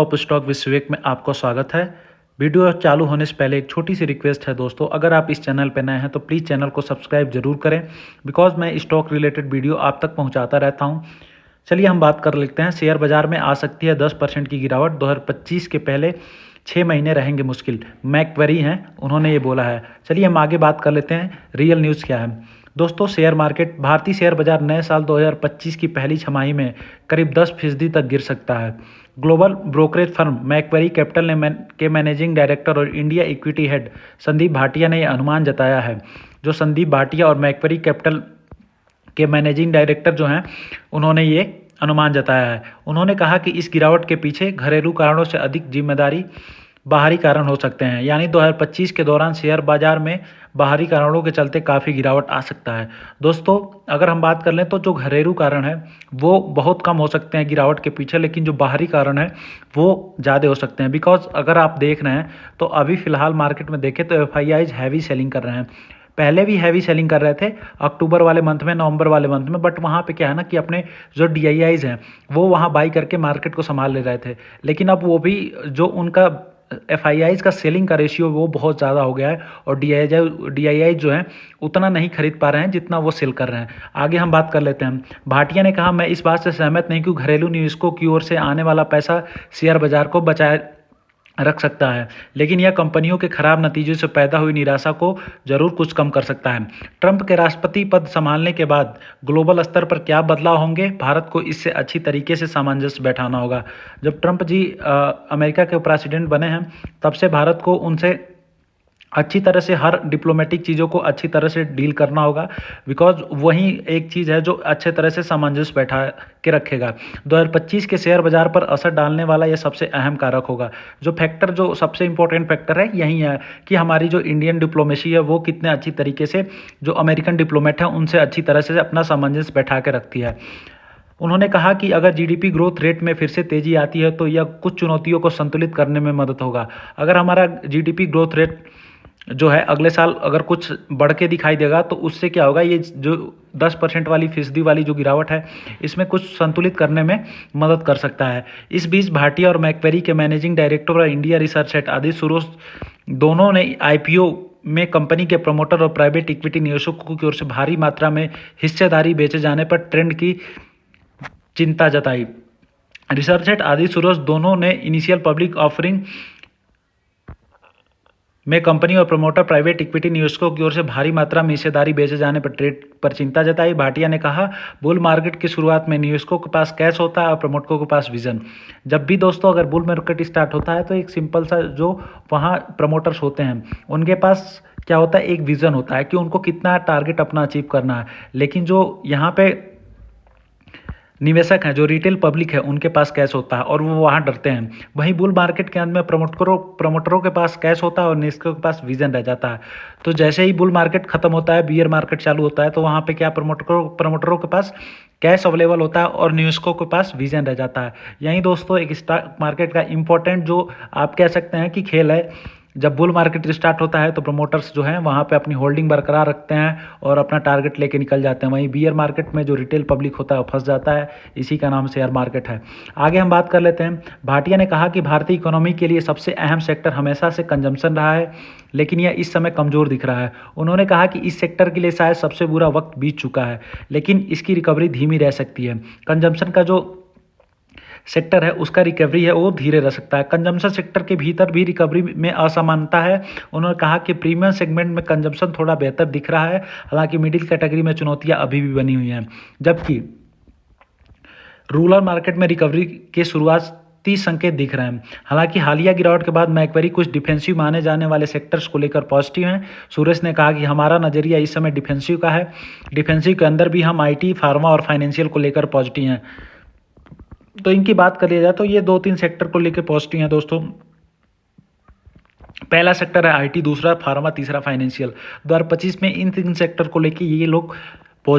Top stock विश्ववेक में आपको स्वागत है। वीडियो चालू होने से पहले एक छोटी सी रिक्वेस्ट है दोस्तों, अगर आप इस चैनल पर नए हैं तो प्लीज़ चैनल को सब्सक्राइब जरूर करें, बिकॉज मैं स्टॉक रिलेटेड वीडियो आप तक पहुंचाता रहता हूं। चलिए हम बात कर लेते हैं। शेयर बाजार में आ सकती है 10% की गिरावट। 2025 के पहले 6 महीने रहेंगे मुश्किल। मैकवेरी हैं, उन्होंने ये बोला है। चलिए हम आगे बात कर लेते हैं रियल न्यूज़ क्या है। दोस्तों शेयर मार्केट, भारतीय शेयर बाजार नए साल 2025 की पहली छमाही में करीब 10% तक गिर सकता है। ग्लोबल ब्रोकरेज फर्म मैकवेरी कैपिटल के मैनेजिंग डायरेक्टर और India equity head Sandeep Bhatia ने यह अनुमान जताया है। जो संदीप भाटिया और मैकवेरी कैपिटल के मैनेजिंग डायरेक्टर जो हैं, उन्होंने ये अनुमान जताया है। उन्होंने कहा कि इस गिरावट के पीछे घरेलू कारणों से अधिक जिम्मेदारी बाहरी कारण हो सकते हैं। यानी 2025 के दौरान शेयर बाजार में बाहरी कारणों के चलते काफ़ी गिरावट आ सकता है। दोस्तों अगर हम बात कर लें तो जो घरेलू कारण है वो बहुत कम हो सकते हैं गिरावट के पीछे, लेकिन जो बाहरी कारण है वो ज़्यादा हो सकते हैं। बिकॉज अगर आप देख रहे हैं तो अभी फ़िलहाल मार्केट में देखें तो FIIs हैवी सेलिंग कर रहे हैं। पहले भी हैवी सेलिंग कर रहे थे अक्टूबर वाले मंथ में, नवंबर वाले मंथ में, बट वहाँ पे क्या है ना कि अपने जो DIIs हैं वो वहाँ बाई करके मार्केट को संभाल ले रहे थे। लेकिन अब वो भी जो उनका FIIs का सेलिंग का रेशियो वो बहुत ज़्यादा हो गया है और DII जो है उतना नहीं खरीद पा रहे हैं जितना वो सेल कर रहे हैं। आगे हम बात कर लेते हैं। भाटिया ने कहा, मैं इस बात से सहमत नहीं कि घरेलू निवेशकों की ओर से आने वाला पैसा शेयर बाजार को बचाए रख सकता है, लेकिन यह कंपनियों के खराब नतीजों से पैदा हुई निराशा को जरूर कुछ कम कर सकता है। ट्रंप के राष्ट्रपति पद संभालने के बाद ग्लोबल स्तर पर क्या बदलाव होंगे, भारत को इससे अच्छी तरीके से सामंजस्य बैठाना होगा। जब ट्रंप जी अमेरिका के प्रेसिडेंट बने हैं तब से भारत को उनसे अच्छी तरह से हर डिप्लोमेटिक चीज़ों को अच्छी तरह से डील करना होगा, बिकॉज वही एक चीज़ है जो अच्छे तरह से सामंजस्य बैठा के रखेगा। 2025 के शेयर बाजार पर असर डालने वाला यह सबसे अहम कारक होगा। जो फैक्टर, जो सबसे इंपॉर्टेंट फैक्टर है यही है कि हमारी जो इंडियन डिप्लोमेसी है वो कितने अच्छी तरीके से जो अमेरिकन डिप्लोमेट हैं उनसे अच्छी तरह से अपना सामंजस्य बैठा के रखती है। उन्होंने कहा कि अगर GDP ग्रोथ रेट में फिर से तेज़ी आती है तो यह कुछ चुनौतियों को संतुलित करने में मदद होगा। अगर हमारा GDP ग्रोथ रेट जो है अगले साल अगर कुछ बढ़ के दिखाई देगा तो उससे क्या होगा, ये जो 10% वाली फीसदी वाली जो गिरावट है इसमें कुछ संतुलित करने में मदद कर सकता है। इस बीच भाटिया और मैकवेरी के मैनेजिंग डायरेक्टर और इंडिया रिसर्च हेड आदि सुरोज दोनों ने IPO में कंपनी के प्रमोटर और प्राइवेट इक्विटी निवेशकों की ओर से भारी मात्रा में हिस्सेदारी बेचे जाने पर ट्रेंड की चिंता जताई। रिसर्च हेड आदि सुरोज दोनों ने इनिशियल पब्लिक ऑफरिंग में कंपनी और प्रमोटर प्राइवेट इक्विटी निवेशकों की ओर से भारी मात्रा में हिस्सेदारी बेचे जाने पर ट्रेड पर चिंता जताई। भाटिया ने कहा, बुल मार्केट की शुरुआत में निवेशकों के पास कैश होता है और प्रमोटरों के पास विजन। जब भी दोस्तों अगर बुल मार्केट स्टार्ट होता है तो एक सिंपल सा जो वहाँ प्रमोटर्स होते हैं उनके पास क्या होता है, एक विजन होता है कि उनको कितना टारगेट अपना अचीव करना है। लेकिन जो यहाँ पे निवेशक हैं, जो रिटेल पब्लिक है, उनके पास कैश होता है और वो वहाँ डरते हैं। वहीं बुल मार्केट के अंदर में प्रमोटरों के पास कैश होता है और निवेशकों के पास विजन रह जाता है। तो जैसे ही बुल मार्केट खत्म होता है, बियर मार्केट चालू होता है, तो वहाँ पे क्या प्रमोटरों के पास कैश अवेलेबल होता है और निवेशकों के पास विजन रह जाता है। यही दोस्तों एक स्टॉक मार्केट का इंपॉर्टेंट जो आप कह सकते हैं कि खेल है। जब बुल मार्केट स्टार्ट होता है तो प्रमोटर्स जो हैं वहाँ पे अपनी होल्डिंग बरकरार रखते हैं और अपना टारगेट लेके निकल जाते हैं। वहीं बियर मार्केट में जो रिटेल पब्लिक होता है वो फंस जाता है। इसी का नाम शेयर मार्केट है। आगे हम बात कर लेते हैं। भाटिया ने कहा कि भारतीय इकोनॉमी के लिए सबसे अहम सेक्टर हमेशा से कंजम्पशन रहा है, लेकिन यह इस समय कमज़ोर दिख रहा है। उन्होंने कहा कि इस सेक्टर के लिए शायद सबसे बुरा वक्त बीत चुका है, लेकिन इसकी रिकवरी धीमी रह सकती है। कंजम्पशन का जो सेक्टर है उसका रिकवरी है वो धीरे रह सकता है। कंजम्पशन सेक्टर के भीतर भी रिकवरी में असमानता है। उन्होंने कहा कि प्रीमियम सेगमेंट में कंजम्पशन थोड़ा बेहतर दिख रहा है, हालांकि मिडिल कैटेगरी में चुनौतियां अभी भी बनी हुई हैं। जबकि रूरल मार्केट में रिकवरी के शुरुआती संकेत दिख रहे हैं। हालांकि हालिया गिरावट के बाद मैकवेरी कुछ डिफेंसिव माने जाने वाले सेक्टर्स को लेकर पॉजिटिव हैं। सुरेश ने कहा कि हमारा नज़रिया इस समय डिफेंसिव का है। डिफेंसिव के अंदर भी हम IT, फार्मा और फाइनेंशियल को लेकर पॉजिटिव हैं। तो इनकी बात कर लिया जाए तो ये 2-3 सेक्टर को लेकर पॉजिटिव हैं दोस्तों। पहला सेक्टर है IT, दूसरा फार्मा, तीसरा फाइनेंशियल। 2025 में इन 3 सेक्टर को लेकर ये लोग